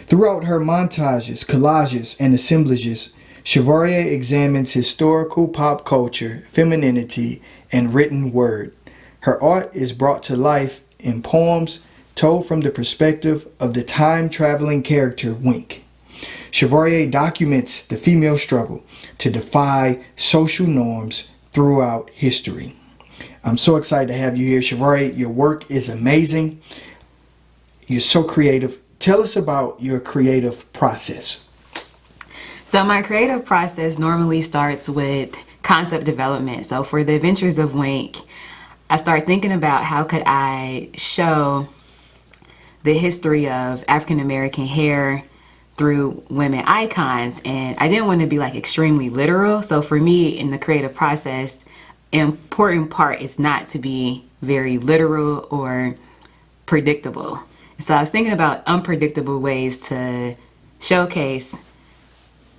Throughout her montages, collages, and assemblages, Shevare examines historical pop culture, femininity, and written word. Her art is brought to life in poems told from the perspective of the time-traveling character Wink. Shevare documents the female struggle to defy social norms throughout history. I'm so excited to have you here, Shevare. Your work is amazing. You're so creative. Tell us about your creative process. So my creative process normally starts with concept development. So for the Adventures of Wink, I start thinking about how could I show the history of African American hair through women icons, and I didn't want to be like extremely literal. So for me in the creative process, an important part is not to be very literal or predictable. So I was thinking about unpredictable ways to showcase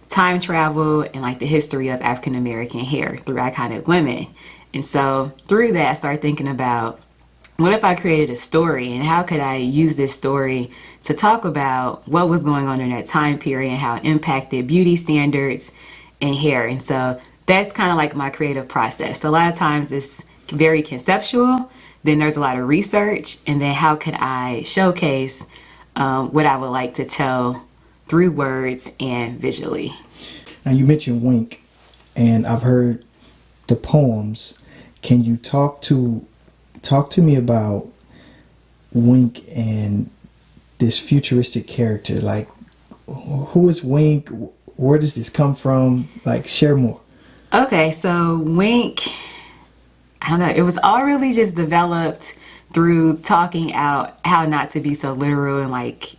time travel and like the history of African American hair through iconic women. And so through that, I started thinking about what if I created a story, and how could I use this story to talk about what was going on in that time period and how it impacted beauty standards and hair. And so that's kind of like my creative process. So a lot of times it's very conceptual, then there's a lot of research, and then how could I showcase what I would like to tell through words and visually. Now you mentioned Wink, and I've heard the poems. Can you talk to me about Wink and this futuristic character? Like, who is Wink? Where does this come from? Like, share more. Okay, so Wink, I don't know, it was all really just developed through talking out how not to be so literal and like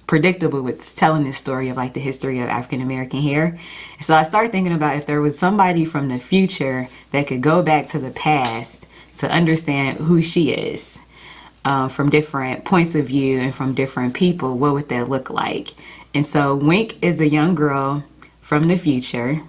predictable with telling this story of like the history of African American hair. So I started thinking about if there was somebody from the future that could go back to the past to understand who she is from different points of view and from different people, what would that look like? And so Wink is a young girl from the future,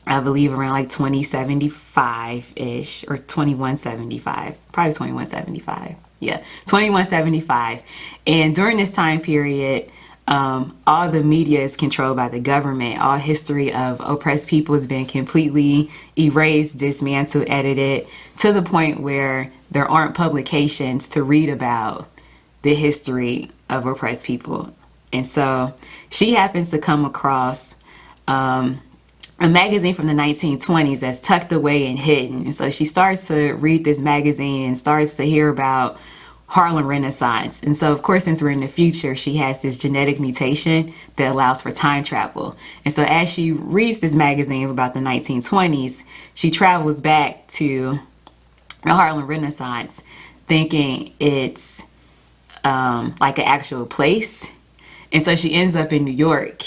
I believe around like 2075-ish or 2175, probably 2175. Yeah, 2175. And during this time period, all the media is controlled by the government. All history of oppressed people has been completely erased, dismantled, edited, to the point where there aren't publications to read about the history of oppressed people. And so she happens to come across a magazine from the 1920s that's tucked away and hidden. And so she starts to read this magazine and starts to hear about Harlem Renaissance. And so, of course, since we're in the future, she has this genetic mutation that allows for time travel. And so as she reads this magazine about the 1920s, she travels back to the Harlem Renaissance thinking it's like an actual place. And so she ends up in New York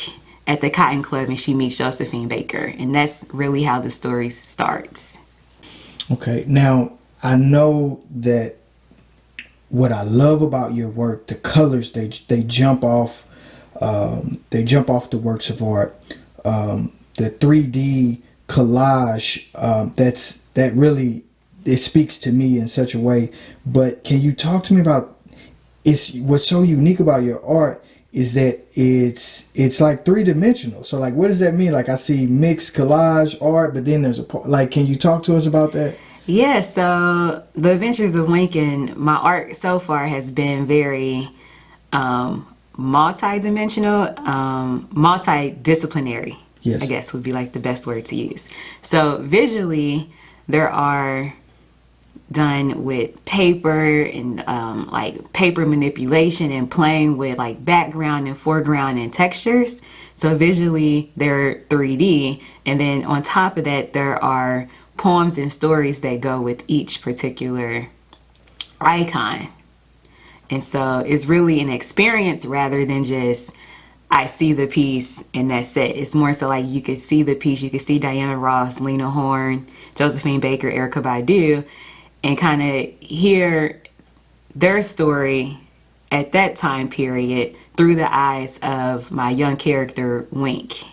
at the Cotton Club, and she meets Josephine Baker. And that's really how the story starts. Okay, now I know that what I love about your work, the colors, they jump off the works of art. The 3D collage, that really, it speaks to me in such a way. But can you talk to me about what's so unique about your art is that it's like three-dimensional. So like, what does that mean? Like, I see mixed collage art, but then there's can you talk to us about that? Yeah, so the Adventures of Lincoln, my art so far has been very multi-dimensional, multidisciplinary, yes. I guess would be like the best word to use. So visually, there are done with paper and like paper manipulation and playing with like background and foreground and textures. So visually, they're 3D. And then on top of that, there are poems and stories that go with each particular icon. And so it's really an experience rather than just I see the piece and that's it. It's more so like you could see the piece, you could see Diana Ross, Lena Horne, Josephine Baker, Erykah Badu, and kind of hear their story at that time period through the eyes of my young character Wink.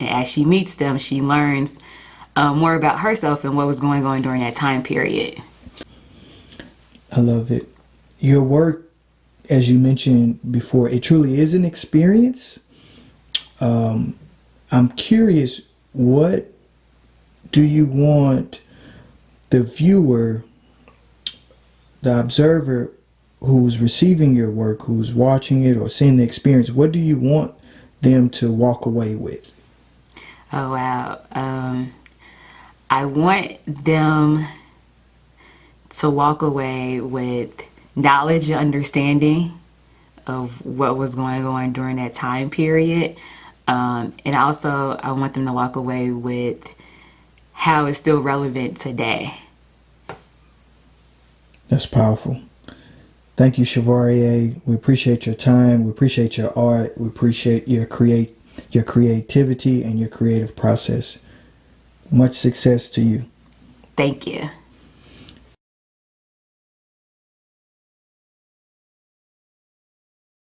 And as she meets them, she learns more about herself and what was going on during that time period. I love it. Your work as you mentioned before, it truly is an experience. I'm curious, what do you want the viewer, the observer who's receiving your work, who's watching it or seeing the experience, what do you want them to walk away with? Oh, wow. I want them to walk away with knowledge and understanding of what was going on during that time period. And also, I want them to walk away with how it's still relevant today. That's powerful. Thank you, Chevarier. We appreciate your time. We appreciate your art. We appreciate your creativity and your creative process. Much success to you. Thank you.